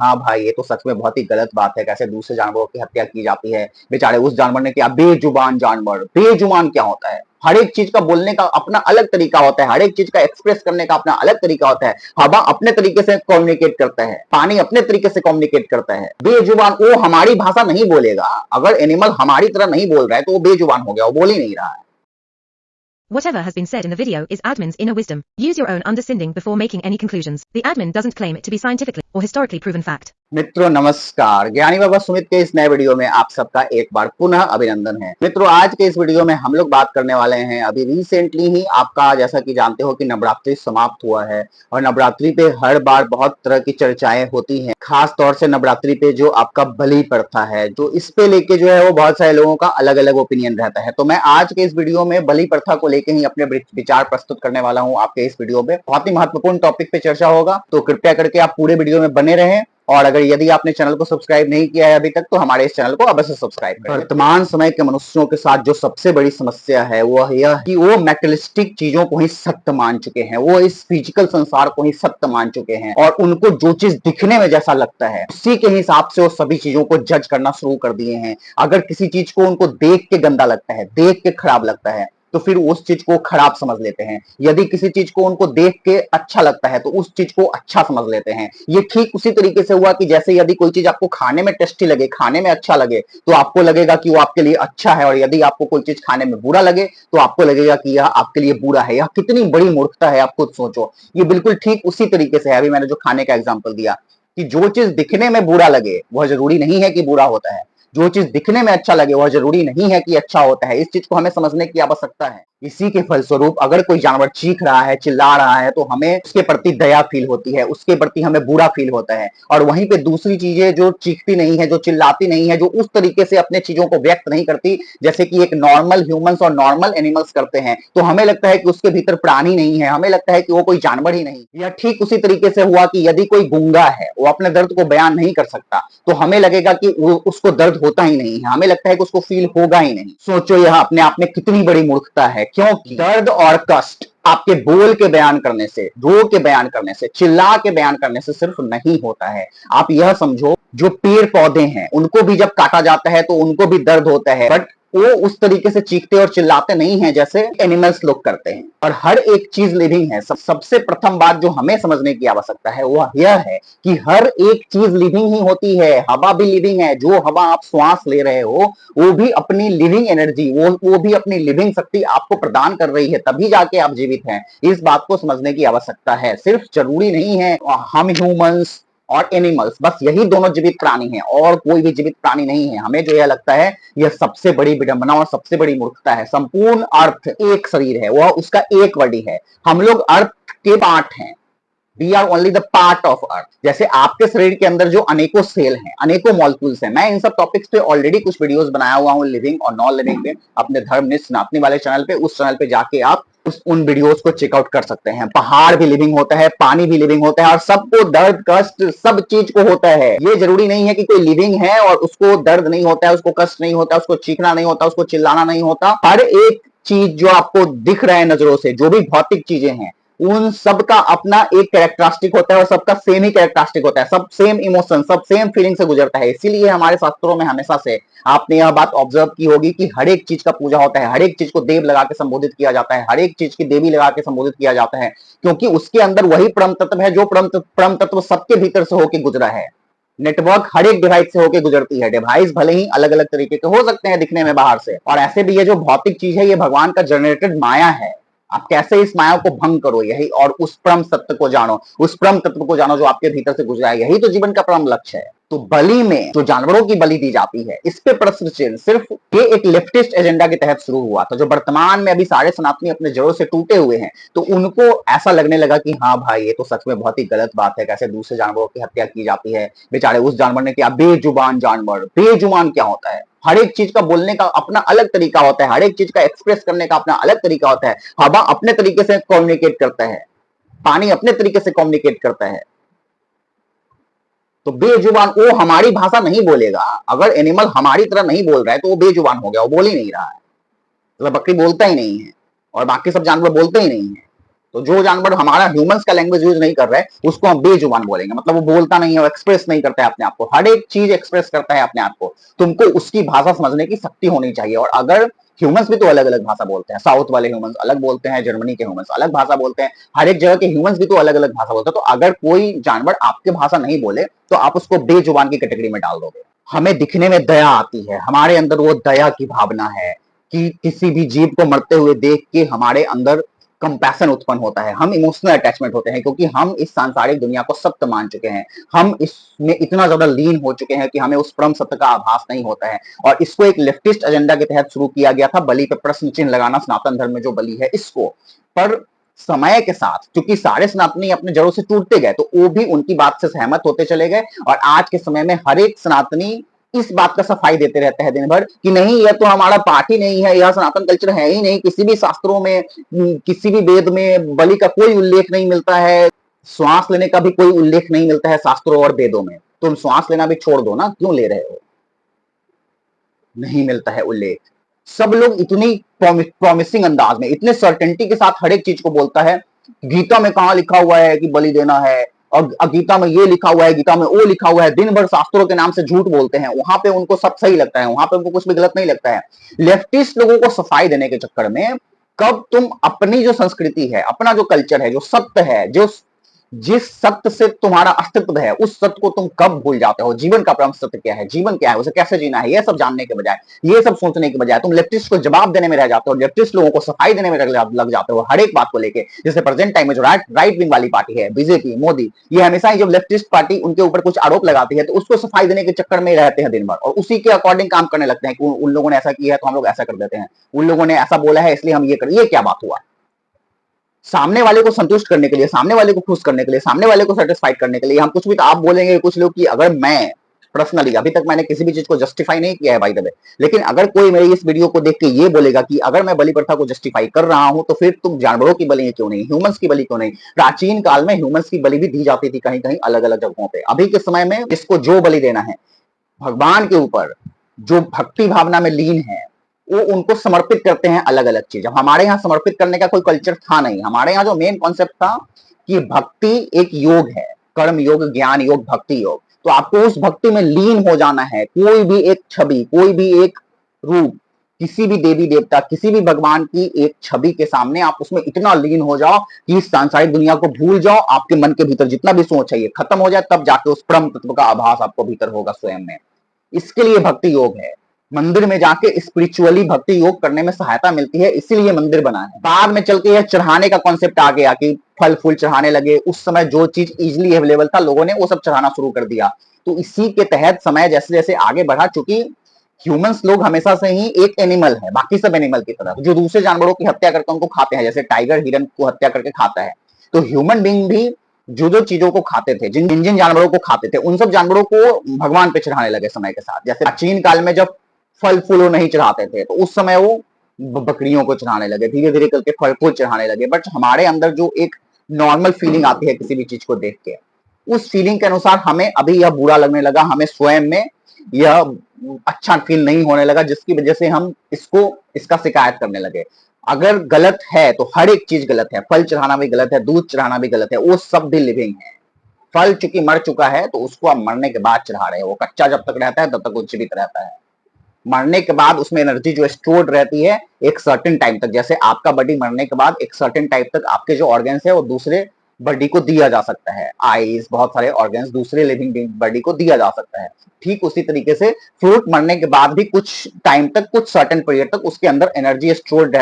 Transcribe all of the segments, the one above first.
हाँ भाई ये तो सच में बहुत ही गलत बात है, कैसे दूसरे जानवरों की हत्या की जाती है। बेचारे उस जानवर ने किया, बेजुबान जानवर। बेजुबान क्या होता है? हर एक चीज का बोलने का अपना अलग तरीका होता है, हर एक चीज का एक्सप्रेस करने का अपना अलग तरीका होता है। हवा अपने तरीके से कम्युनिकेट करता है, पानी अपने तरीके से कम्युनिकेट करता है। बेजुबान वो हमारी भाषा नहीं बोलेगा। अगर एनिमल हमारी तरह नहीं बोल रहा है तो वो बेजुबान हो गया, वो बोल ही नहीं रहा है। Whatever has been said in the video is admin's inner wisdom. Use your own understanding before making any conclusions. The admin doesn't claim it to be scientifically or historically proven fact. मित्रों नमस्कार, ज्ञानी बाबा सुमित के इस नए video में आप सबका एक बार पुनः अभिनंदन है। मित्रों आज के इस वीडियो में हम लोग बात करने वाले हैं, अभी रिसेंटली ही आपका जैसा कि जानते हो कि नवरात्रि समाप्त हुआ है और नवरात्रि पे हर बार बहुत तरह की चर्चाएं होती हैं। खास तौर से नवरात्रि पे जो आपका बलि प्रथा है, जो इस पे लेके जो है वो बहुत सारे लोगों का अलग अलग ओपिनियन रहता है। तो मैं आज के इस वीडियो में बलि प्रथा को लेकर ही अपने विचार प्रस्तुत करने वाला हूँ। आपके इस वीडियो में बहुत ही महत्वपूर्ण टॉपिक पे चर्चा होगा, तो कृपया करके आप पूरे वीडियो में बने रहें। और अगर यदि आपने चैनल को सब्सक्राइब नहीं किया है अभी तक तो हमारे इस चैनल को अवश्य सब्सक्राइब करें। वर्तमान समय के मनुष्यों के साथ जो सबसे बड़ी समस्या है वो यह कि वो मैटेरियलिस्टिक चीजों को ही सत्य मान चुके हैं, वो इस फिजिकल संसार को ही सत्य मान चुके हैं और उनको जो चीज दिखने में जैसा लगता है उसी के हिसाब से वो सभी चीजों को जज करना शुरू कर दिए हैं। अगर किसी चीज को उनको देख के गंदा लगता है, देख के खराब लगता है, तो फिर उस चीज को खराब समझ लेते हैं। यदि किसी चीज को उनको देख के अच्छा लगता है तो उस चीज को अच्छा समझ लेते हैं। ये ठीक उसी तरीके से हुआ कि जैसे यदि कोई चीज आपको खाने में टेस्टी लगे, खाने में अच्छा लगे, तो आपको लगेगा कि वो आपके लिए अच्छा है, और यदि आपको कोई चीज खाने में बुरा लगे तो आपको लगेगा कि यह आपके लिए बुरा है। यह कितनी बड़ी मूर्खता है, आप खुद सोचो। ये बिल्कुल ठीक उसी तरीके से है, अभी मैंने जो खाने का एग्जाम्पल दिया कि जो चीज दिखने में बुरा लगे वह जरूरी नहीं है कि बुरा होता है, जो चीज दिखने में अच्छा लगे वह जरूरी नहीं है कि अच्छा होता है। इस चीज को हमें समझने की आवश्यकता है। इसी के फलस्वरूप अगर कोई जानवर चीख रहा है, चिल्ला रहा है, तो हमें उसके प्रति दया फील होती है, उसके प्रति हमें बुरा फील होता है। और वहीं पे दूसरी चीजें जो चीखती नहीं है, जो चिल्लाती नहीं है, जो उस तरीके से अपने चीजों को व्यक्त नहीं करती जैसे कि एक नॉर्मल ह्यूमंस और नॉर्मल एनिमल्स करते हैं, तो हमें लगता है कि उसके भीतर प्राणी नहीं है, हमें लगता है कि वो कोई जानवर ही नहीं। यह ठीक उसी तरीके से हुआ कि यदि कोई गूंगा है, वो अपने दर्द को बयान नहीं कर सकता, तो हमें लगेगा कि उसको दर्द होता ही नहीं है, हमें लगता है कि उसको फील होगा ही नहीं। सोचो यह अपने आप में कितनी बड़ी मूर्खता है, क्योंकि दर्द और कष्ट आपके बोल के बयान करने से, रो के बयान करने से, चिल्ला के बयान करने से सिर्फ नहीं होता है। आप यह समझो जो पेड़ पौधे हैं उनको भी जब काटा जाता है तो उनको भी दर्द होता है, बट वो उस तरीके से चीखते और चिल्लाते नहीं है जैसे एनिमल्स लोग करते हैं। और हर एक चीज लिविंग है। सबसे प्रथम बात जो हमें समझने की आवश्यकता है वह यह है कि हर एक चीज लिविंग ही होती है। हवा भी लिविंग है, जो हवा आप श्वास ले रहे हो वो भी अपनी लिविंग एनर्जी, वो भी अपनी लिविंग शक्ति आपको प्रदान कर रही है, तभी जाके आप जीवित हैं। इस बात को समझने की आवश्यकता है। सिर्फ जरूरी नहीं है हम ह्यूमंस और एनिमल्स बस यही दोनों जीवित प्राणी हैं, और कोई भी जीवित प्राणी नहीं है। हमें जो यह लगता है यह सबसे बड़ी विडंबना और सबसे बड़ी मूर्खता है। संपूर्ण अर्थ एक शरीर है, वह उसका एक बॉडी है। हम लोग अर्थ के पार्ट हैं। We are only the part of earth. जैसे आपके शरीर के अंदर जो अनेकों सेल हैं, अनेकों मॉलिक्यूल्स हैं। मैं इन सब टॉपिक्स पे ऑलरेडी कुछ वीडियोस बनाया हुआ हूं, लिविंग और नॉन लिविंग पे, अपने धर्मनिष्ठ सनातनी वाले चैनल पे। उस चैनल पे जाके आप उन वीडियोस को चेकआउट कर सकते हैं। पहाड़ भी लिविंग होता है, पानी भी लिविंग होता है, और सबको दर्द कष्ट सब चीज को होता है। ये जरूरी नहीं है कि कोई लिविंग है और उसको दर्द नहीं होता है, उसको कष्ट नहीं होता, उसको चीखना नहीं होता, उसको चिल्लाना नहीं होता। हर एक चीज जो आपको दिख रहा है नजरों से, जो भी भौतिक चीजें हैं, उन सबका अपना एक कैरेक्टरिस्टिक होता है और सबका सेम ही कैरेक्टरिस्टिक होता है। सब सेम इमोशन, सब सेम फीलिंग से गुजरता है। इसीलिए हमारे शास्त्रों में हमेशा से आपने यह बात ऑब्जर्व की होगी कि हर एक चीज का पूजा होता है, हर एक चीज को देव लगा के संबोधित किया जाता है, हर एक चीज की देवी लगा के संबोधित किया जाता है, क्योंकि उसके अंदर वही परम तत्व है जो परम तत्व सबके भीतर से होकर गुजरा है। नेटवर्क हर एक डिवाइस से होकर गुजरती है। डिवाइस भले ही अलग अलग तरीके के हो सकते हैं दिखने में बाहर से, और ऐसे भी ये जो भौतिक चीज है ये भगवान का जनरेटेड माया है। आप कैसे इस माया को भंग करो, यही, और उस परम सत्य को जानो, उस परम तत्व को जानो जो आपके भीतर से गुजरा है। यही तो जीवन का परम लक्ष्य है। तो बलि में जो जानवरों की बलि दी जाती है, इस पे प्रश्न चिन्ह सिर्फ ये एक लेफ्टिस्ट एजेंडा के तहत शुरू हुआ था। जो वर्तमान में अभी सारे सनातनी अपने जड़ों से टूटे हुए हैं, तो उनको ऐसा लगने लगा कि हाँ भाई ये तो सच में बहुत ही गलत बात है, कैसे दूसरे जानवरों की हत्या की जाती है। बेचारे उस जानवर ने किया, बेजुबान जानवर। बेजुबान क्या होता है? हर एक चीज का बोलने का अपना अलग तरीका होता है, हर एक चीज का एक्सप्रेस करने का अपना अलग तरीका होता है। हवा अपने तरीके से कम्युनिकेट करता है, पानी अपने तरीके से कम्युनिकेट करता है। तो बेजुबान वो हमारी भाषा नहीं बोलेगा। अगर एनिमल हमारी तरह नहीं बोल रहा है तो वो बेजुबान हो गया, वो बोल ही नहीं रहा है। मतलब बकरी बोलता ही नहीं है और बाकी सब जानवर बोलते ही नहीं है। तो जो जानवर हमारा ह्यूमंस का लैंग्वेज यूज नहीं कर रहा है उसको हम बेजुबान बोलेंगे, मतलब वो बोलता नहीं है, वो एक्सप्रेस नहीं करता है अपने आप को, हर एक चीज एक्सप्रेस करता है अपने आप को। तुमको उसकी भाषा समझने की शक्ति होनी चाहिए। और अगर ह्यूमंस भी तो अलग अलग भाषा बोलते हैं, साउथ वाले ह्यूमंस अलग बोलते हैं, जर्मनी के ह्यूमंस अलग भाषा बोलते हैं, हर एक जगह के ह्यूमंस भी तो अलग अलग भाषा बोलते हैं। तो अगर कोई जानवर आपके भाषा नहीं बोले तो आप उसको बेजुबान की कैटेगरी में डाल दोगे। हमें दिखने में दया आती है, हमारे अंदर वो दया की भावना है कि किसी भी जीव को मरते हुए देख के हमारे अंदर कंपैशन उत्पन्न होता है, हम इमोशनल अटैचमेंट होते हैं, क्योंकि हम इस सांसारिक दुनिया को सत्य मान चुके हैं, हम इसमें इतना ज्यादा लीन हो चुके हैं कि हमें उस परम सत्य का आभास नहीं होता है। और इसको एक लेफ्टिस्ट एजेंडा के तहत शुरू किया गया था, बलि पे प्रश्न चिन्ह लगाना, सनातन धर्म में जो बलि है इसको। पर समय के साथ क्योंकि सारे सनातनी अपने जड़ों से टूटते गए तो वो भी उनकी बात से सहमत होते चले गए। और आज के समय में हर एक सनातनी इस बात का सफाई देते रहते हैं दिन भर कि नहीं, यह तो हमारा पार्ट ही नहीं है, यह सनातन कल्चर है ही नहीं, किसी भी शास्त्रों में, किसी भी वेद में बलि का कोई उल्लेख नहीं मिलता है, श्वास लेने का भी कोई उल्लेख नहीं मिलता है शास्त्रों और वेदों में। तुम श्वास लेना भी छोड़ दो ना, क्यों ले रहे हो, नहीं मिलता है उल्लेख। सब लोग इतनी प्रॉमिसिंग अंदाज में, इतने सर्टेनिटी के साथ हर एक चीज को बोलता है। गीता में कहां लिखा हुआ है कि बलि देना है, और गीता में ये लिखा हुआ है, गीता में वो लिखा हुआ है, दिन भर शास्त्रों के नाम से झूठ बोलते हैं, वहां पे उनको सब सही लगता है, वहां पे उनको कुछ भी गलत नहीं लगता है। लेफ्टिस्ट लोगों को सफाई देने के चक्कर में कब तुम अपनी जो संस्कृति है, अपना जो कल्चर है, जो सत्य है, जो जिस सत्य से तुम्हारा अस्तित्व है, उस सत्य को तुम कब भूल जाते हो। जीवन का परम सत्य क्या है, जीवन क्या है, उसे कैसे जीना है, ये सब जानने के बजाय, ये सब सोचने के बजाय तुम लेफ्टिस्ट को जवाब देने में रह जाते हो, लेफ्टिस्ट लोगों को सफाई देने में लग जाते हो हर एक बात को लेके। जैसे प्रेजेंट टाइम में जो राइट विंग वाली पार्टी है, बीजेपी, मोदी, ये हमेशा ही जब लेफ्टिस्ट पार्टी उनके ऊपर कुछ आरोप लगाती है तो उसको सफाई देने के चक्कर में रहते हैं दिन भर, और उसी के अकॉर्डिंग काम करने लगते हैं कि उन लोगों ने ऐसा किया है तो हम लोग ऐसा कर देते हैं, उन लोगों ने ऐसा बोला है इसलिए हम ये कर। ये क्या बात हुआ? सामने वाले को संतुष्ट करने के लिए, सामने वाले को खुश करने के लिए, सामने वाले को सेटिस्फाइड करने के लिए हम कुछ भी, तो आप बोलेंगे कुछ लोग कि अगर मैं पर्सनली, अभी तक मैंने किसी भी चीज को जस्टिफाई नहीं किया है बाय द वे, लेकिन अगर कोई मेरी इस वीडियो को देख के ये बोलेगा कि अगर मैं बलि प्रथा को जस्टिफाई कर रहा हूं तो फिर तुम जानवरों की बलि क्यों नहीं, ह्यूमंस की बलि क्यों नहीं। प्राचीन काल में ह्यूमंस की बलि भी दी जाती थी कहीं कहीं अलग अलग जगहों पे। अभी के समय में जिसको जो बलि देना है, भगवान के ऊपर जो भक्ति भावना में लीन है, वो उनको समर्पित करते हैं अलग अलग चीज। अब हमारे यहाँ समर्पित करने का कोई कल्चर था नहीं, हमारे यहाँ जो मेन कॉन्सेप्ट था कि भक्ति एक योग है, कर्म योग, ज्ञान योग, भक्ति योग। तो आपको उस भक्ति में लीन हो जाना है। कोई भी एक छवि, कोई भी एक रूप, किसी भी देवी देवता, किसी भी भगवान की एक छवि के सामने आप उसमें इतना लीन हो जाओ कि इस सांसारिक दुनिया को भूल जाओ, आपके मन के भीतर जितना भी सोच है ये खत्म हो जाए, तब जाके उस परम तत्व का आभास आपको भीतर होगा स्वयं में। इसके लिए भक्ति योग है। मंदिर में जाके स्पिरिचुअली भक्ति योग करने में सहायता मिलती है, इसीलिए मंदिर बना है। बाद में चल के यह चढ़ाने का कॉन्सेप्ट आ गया कि फल फूल चढ़ाने लगे। उस समय जो चीज इजिली अवेलेबल था लोगों ने वो सब चढ़ाना शुरू कर दिया। तो इसी के तहत समय जैसे जैसे आगे बढ़ा, चूंकि ह्यूमंस लोग हमेशा से ही एक एनिमल है, बाकी सब एनिमल की तरह जो दूसरे जानवरों की हत्या करके उनको खाते हैं, जैसे टाइगर हिरन को हत्या करके खाता है, तो ह्यूमन बींग भी जो जो चीजों को खाते थे, जिन जिन जानवरों को खाते थे, उन सब जानवरों को भगवान पे चढ़ाने लगे समय के साथ। जैसे प्राचीन काल में जब फल फूल नहीं चढ़ाते थे तो उस समय वो बकरियों को चढ़ाने लगे, धीरे धीरे करके फल फूल चढ़ाने लगे। बट हमारे अंदर जो एक नॉर्मल फीलिंग आती है किसी भी चीज को देख के, उस फीलिंग के अनुसार हमें अभी यह बुरा लगने लगा, हमें स्वयं में यह अच्छा फील नहीं होने लगा, जिसकी वजह से हम इसका शिकायत करने लगे। अगर गलत है तो हर एक चीज गलत है, फल चढ़ाना भी गलत है, दूध चढ़ाना भी गलत है, वो सब भी लिविंग है। फल चूंकि मर चुका है तो उसको आप मरने के बाद चढ़ा रहे हो, वो कच्चा जब तक रहता है तब तक वो जीवित रहता है। मरने के बाद उसमें एनर्जी जो स्टोर्ड रहती है एक सर्टेन टाइम तक, जैसे आपका बॉडी मरने के बाद एक सर्टेन टाइम तक आपके जो ऑर्गन्स है वो दूसरे बॉडी को दिया जा सकता है, आईज, बहुत सारे ऑर्गन्स दूसरे लिविंग बॉडी को दिया जा सकता है। ठीक उसी तरीके से फ्रूट मरने के बाद भी कुछ टाइम तक, कुछ सर्टेन पीरियड तक उसके अंदर एनर्जी स्टोर्ड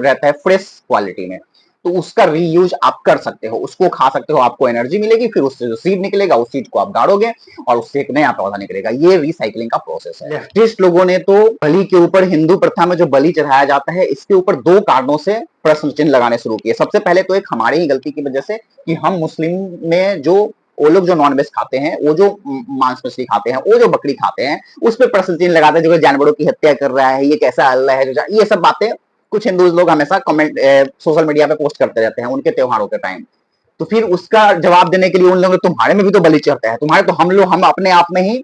रहता है फ्रेश क्वालिटी में, तो उसका रीयूज आप कर सकते हो, उसको खा सकते हो, आपको एनर्जी मिलेगी, फिर उससे जो सीड निकलेगा उस सीड को आप गाड़ोगे और उससे एक नया पौधा निकलेगा। ये रिसाइकलिंग का प्रोसेस है। लेफ्टिस्ट लोगों ने तो बलि के ऊपर, हिंदू प्रथा में जो बलि चढ़ाया जाता है, इसके ऊपर दो कारणों से प्रश्न चिन्ह लगाने शुरू किए। सबसे पहले तो एक हमारी ही गलती की वजह से कि हम मुस्लिम में जो वो लोग जो नॉनवेज खाते हैं, वो जो मांस मछली खाते हैं, वो जो बकरी खाते हैं, उस पर प्रश्न चिन्ह लगाते हैं जो जानवरों की हत्या कर रहा है, ये कैसा अल्लाह है, ये सब बातें कुछ हिंदू लोग हमेशा कमेंट सोशल मीडिया पे पोस्ट करते रहते हैं उनके त्योहारों के टाइम। तो फिर उसका जवाब देने के लिए उन लोगों, तुम्हारे में भी तो बलि चढ़ता है, तुम्हारे तो हम अपने आप में ही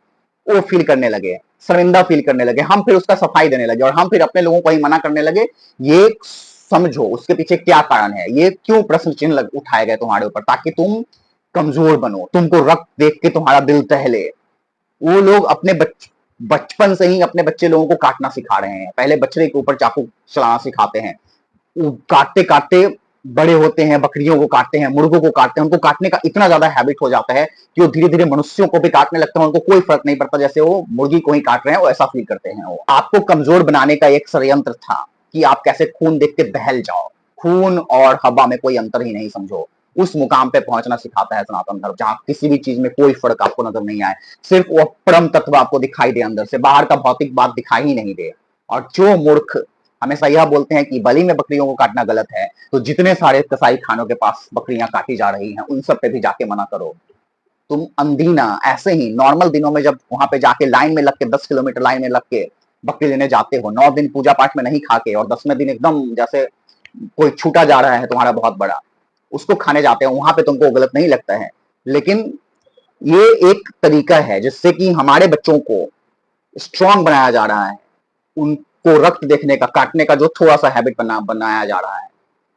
वो फील करने लगे, शर्मिंदा फील करने लगे, हम फिर उसका सफाई देने लगे और हम फिर अपने लोगों को ही मना करने लगे। ये समझो उसके पीछे क्या कारण है, ये क्यों प्रश्न चिन्ह उठाए गए तुम्हारे ऊपर, ताकि तुम कमजोर बनो, तुमको रक्त देख के तुम्हारा दिल दहले। वो लोग अपने बचपन से ही अपने बच्चे लोगों को काटना सिखा रहे हैं। पहले बछड़े के ऊपर चाकू चलाना सिखाते हैं, वो काटते काटते बड़े होते हैं, बकरियों को काटते हैं, मुर्गों को काटते हैं। उनको काटने का इतना ज्यादा हैबिट हो जाता है कि वो धीरे धीरे मनुष्यों को भी काटने लगते हैं। उनको कोई फर्क नहीं पड़ता, जैसे वो मुर्गी को ही काट रहे हैं, वो ऐसा फील करते हैं। वो आपको कमजोर बनाने का एक षड्यंत्र था कि आप कैसे खून देख के बहल जाओ। खून और हवा में कोई अंतर ही नहीं, समझो। उस मुकाम पे पहुंचना सिखाता है सनातन धर्म, जहां किसी भी चीज में कोई फर्क आपको नजर नहीं आए, सिर्फ वो परम तत्व आपको दिखाई दे, अंदर से बाहर का भौतिक बात दिखाई ही नहीं दे। और जो मूर्ख हमेशा यह बोलते हैं कि बलि में बकरियों को काटना गलत है, तो जितने सारे कसाई खानों के पास बकरियां काटी जा रही हैं उन सब पे भी जाके मना करो। तुम अंधी ना, ऐसे ही नॉर्मल दिनों में जब वहां पे जाके लाइन में लग के 10 किलोमीटर लाइन में लग के बकरी लेने जाते हो, 9 दिन पूजा पाठ में नहीं खा के, और 10वें दिन एकदम जैसे कोई छूटा जा रहा है तुम्हारा बहुत बड़ा, उसको खाने जाते हो, वहां पे तुमको गलत नहीं लगता है। लेकिन ये एक तरीका है जिससे कि हमारे बच्चों को स्ट्रांग बनाया जा रहा है। उनको रक्त देखने का, काटने का जो थोड़ा सा हैबिट बनाया जा रहा है,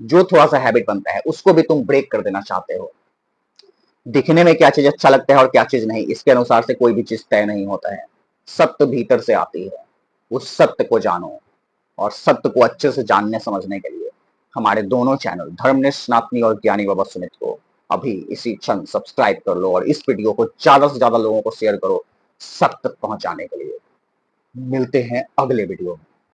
जो थोड़ा सा हैबिट बनता है, उसको भी तुम ब्रेक कर देना चाहते हो। दिखने में क्या चीज अच्छा लगता है और क्या चीज नहीं, इसके अनुसार से कोई भी चीज तय नहीं होता है। सत्य भीतर से आती है, उस सत्य को जानो। और सत्य को अच्छे से जानने समझने के लिए हमारे दोनों चैनल धर्मनिष्ठ सनातनी और ज्ञानी बाबा सुमित को अभी इसी क्षण सब्सक्राइब कर लो, और इस वीडियो को ज्यादा से ज्यादा लोगों को शेयर करो सत्य तक पहुंचाने के लिए। मिलते हैं अगले वीडियो में।